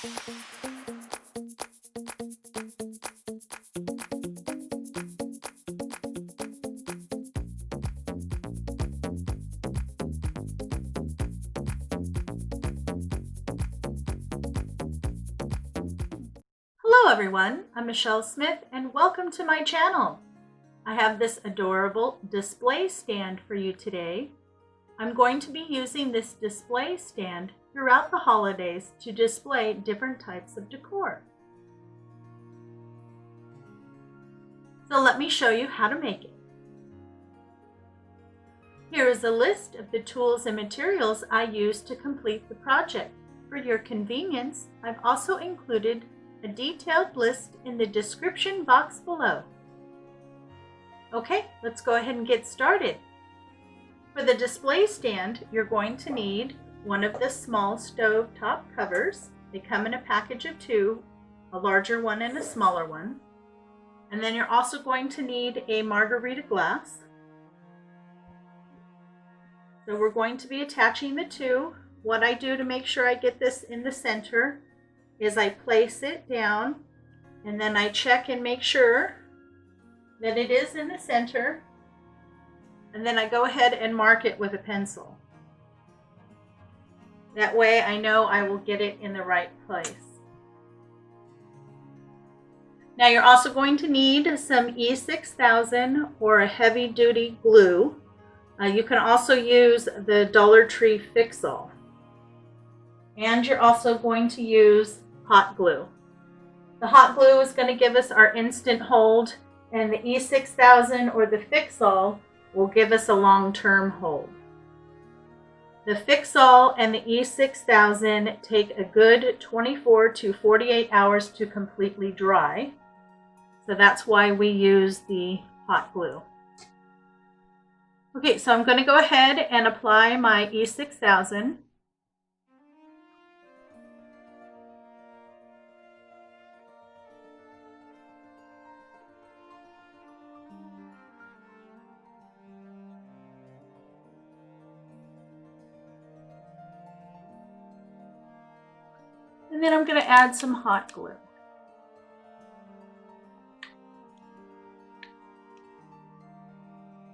Hello everyone, I'm Michelle Smith and welcome to my channel. I have this adorable display stand for you today. I'm going to be using this display stand throughout the holidays to display different types of decor. So let me show you how to make it. Here is a list of the tools and materials I used to complete the project. For your convenience, I've also included a detailed list in the description box below. Okay, let's go ahead and get started. For the display stand, you're going to need one of the small stove top covers. They come in a package of two, a larger one and a smaller one. And then you're also going to need a margarita glass. So we're going to be attaching the two. What I do to make sure I get this in the center is I place it down and then I check and make sure that it is in the center, and then I go ahead and mark it with a pencil. That way I know I will get it in the right place. Now you're also going to need some E6000 or a heavy duty glue. You can also use the Dollar Tree Fix-All. And you're also going to use hot glue. The hot glue is going to give us our instant hold, and the E6000 or the Fix-All will give us a long-term hold. The Fix-All and the E6000 take a good 24 to 48 hours to completely dry. So that's why we use the hot glue. Okay, so I'm going to go ahead and apply my E6000. And then I'm going to add some hot glue.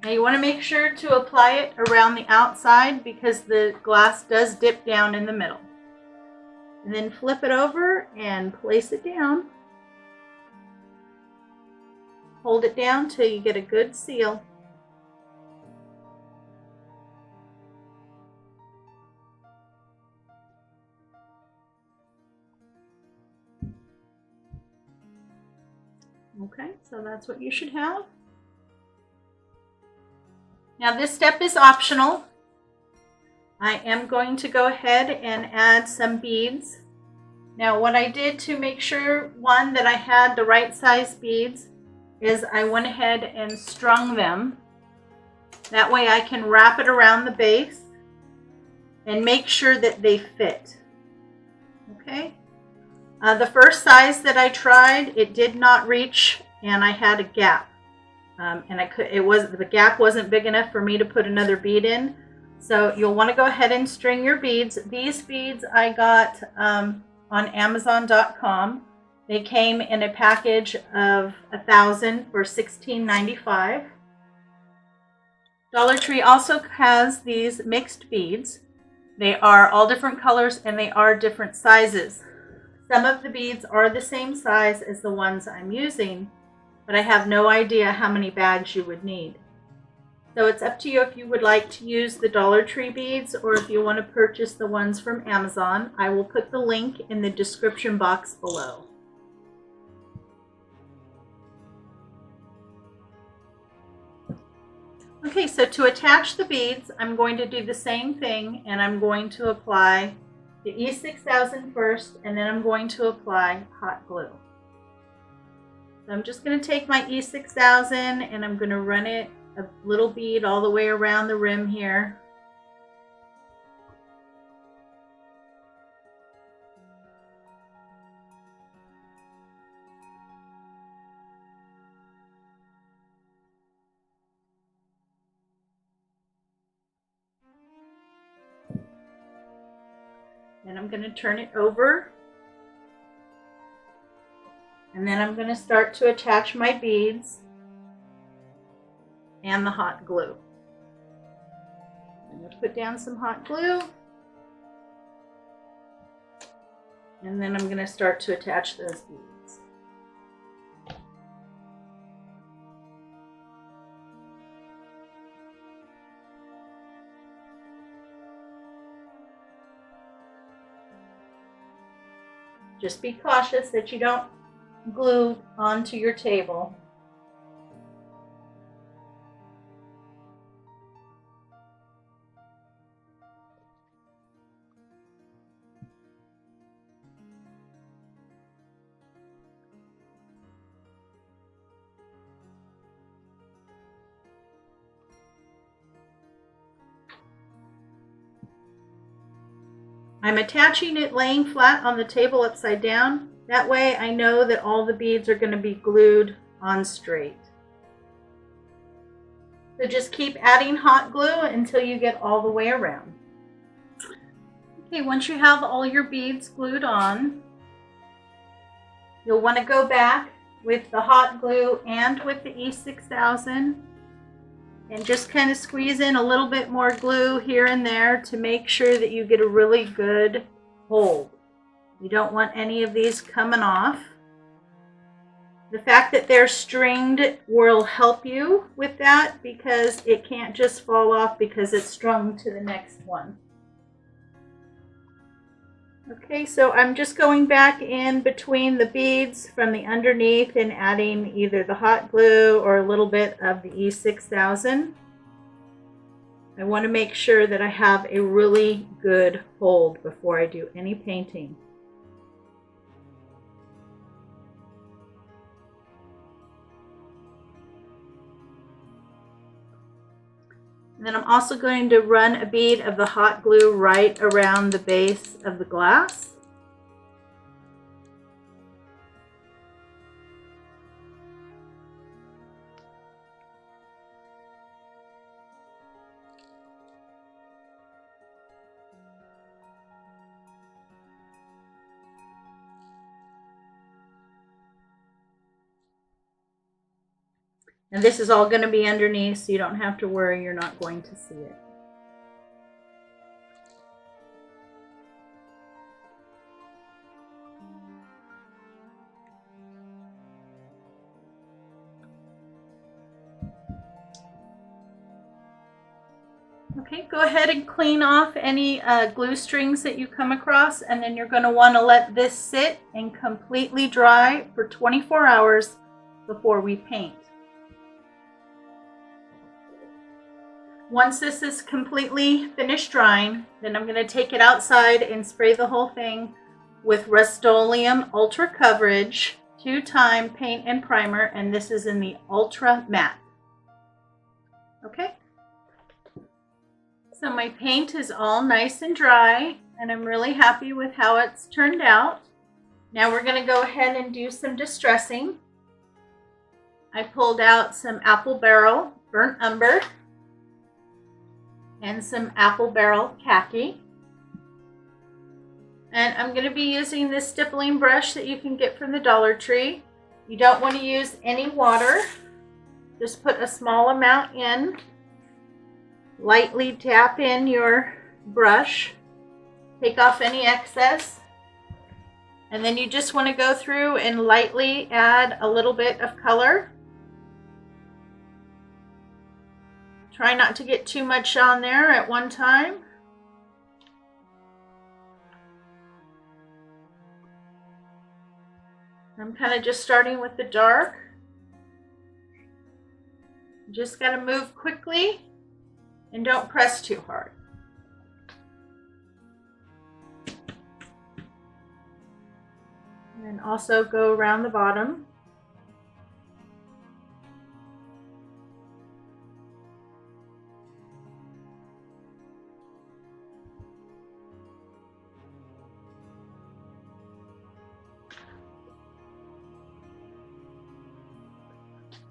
Now you want to make sure to apply it around the outside because the glass does dip down in the middle. And then flip it over and place it down. Hold it down till you get a good seal. Okay, so that's what you should have. Now this step is optional. I am going to go ahead and add some beads. Now what I did to make sure, one, that I had the right size beads is I went ahead and strung them. That way I can wrap it around the base and make sure that they fit. Okay. The first size that I tried, it did not reach, and I had a gap, and the gap wasn't big enough for me to put another bead in. So you'll want to go ahead and string your beads. These beads I got on Amazon.com. They came in a package of 1,000 for $16.95. Dollar Tree also has these mixed beads. They are all different colors and they are different sizes. Some of the beads are the same size as the ones I'm using, but I have no idea how many bags you would need. So it's up to you if you would like to use the Dollar Tree beads or if you want to purchase the ones from Amazon. I will put the link in the description box below. Okay, so to attach the beads, I'm going to do the same thing, and I'm going to apply the E6000 first, and then I'm going to apply hot glue. So I'm just going to take my E6000 and I'm going to run it a little bead all the way around the rim here. Then I'm going to turn it over And then I'm going to start to attach my beads and the hot glue. I'm going to put down some hot glue. And then I'm going to start to attach those beads. Just be cautious that you don't glue onto your table. I'm attaching it laying flat on the table upside down. That way I know that all the beads are going to be glued on straight. So just keep adding hot glue until you get all the way around. Okay, once you have all your beads glued on, you'll want to go back with the hot glue and with the E6000 and just kind of squeeze in a little bit more glue here and there to make sure that you get a really good hold. You don't want any of these coming off. The fact that they're stringed will help you with that because it can't just fall off because it's strung to the next one. Okay, so I'm just going back in between the beads from the underneath and adding either the hot glue or a little bit of the E6000. I want to make sure that I have a really good hold before I do any painting. And then I'm also going to run a bead of the hot glue right around the base of the glass. And this is all going to be underneath, so you don't have to worry, you're not going to see it. Okay, go ahead and clean off any glue strings that you come across, and then you're going to want to let this sit and completely dry for 24 hours before we paint. Once this is completely finished drying, then I'm going to take it outside and spray the whole thing with Rust-Oleum Ultra Coverage 2-time paint and primer, and this is in the Ultra Matte. Okay? So my paint is all nice and dry, and I'm really happy with how it's turned out. Now we're going to go ahead and do some distressing. I pulled out some Apple Barrel Burnt Umber and some Apple Barrel Khaki. And I'm going to be using this stippling brush that you can get from the Dollar Tree. You don't want to use any water. Just put a small amount in. Lightly tap in your brush. Take off any excess. And then you just want to go through and lightly add a little bit of color. Try not to get too much on there at one time. I'm kind of just starting with the dark. You just got to move quickly and don't press too hard. And then also go around the bottom.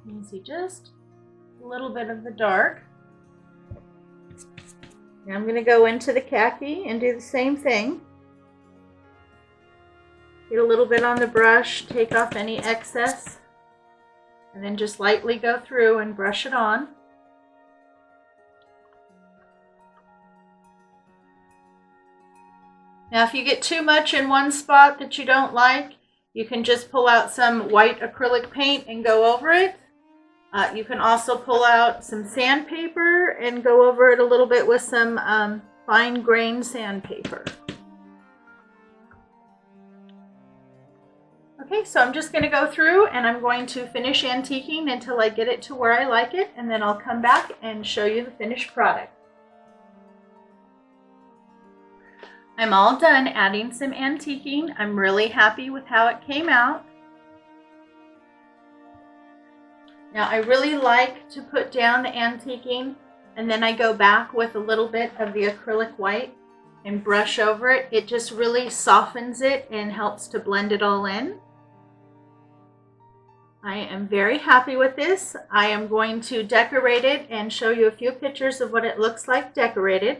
You can see just a little bit of the dark. Now I'm going to go into the khaki and do the same thing. Get a little bit on the brush, take off any excess, and then just lightly go through and brush it on. Now if you get too much in one spot that you don't like, you can just pull out some white acrylic paint and go over it. You can also pull out some sandpaper and go over it a little bit with some fine grained sandpaper. Okay, so I'm just going to go through and I'm going to finish antiquing until I get it to where I like it, and then I'll come back and show you the finished product. I'm all done adding some antiquing. I'm really happy with how it came out. Now I really like to put down the antiquing and then I go back with a little bit of the acrylic white and brush over it. It just really softens it and helps to blend it all in. I am very happy with this. I am going to decorate it and show you a few pictures of what it looks like decorated.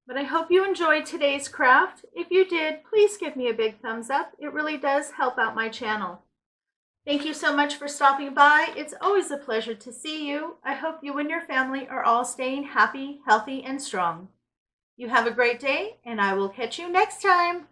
But I hope you enjoyed today's craft. If you did, please give me a big thumbs up. It really does help out my channel. Thank you so much for stopping by. It's always a pleasure to see you. I hope you and your family are all staying happy, healthy, and strong. You have a great day, and I will catch you next time.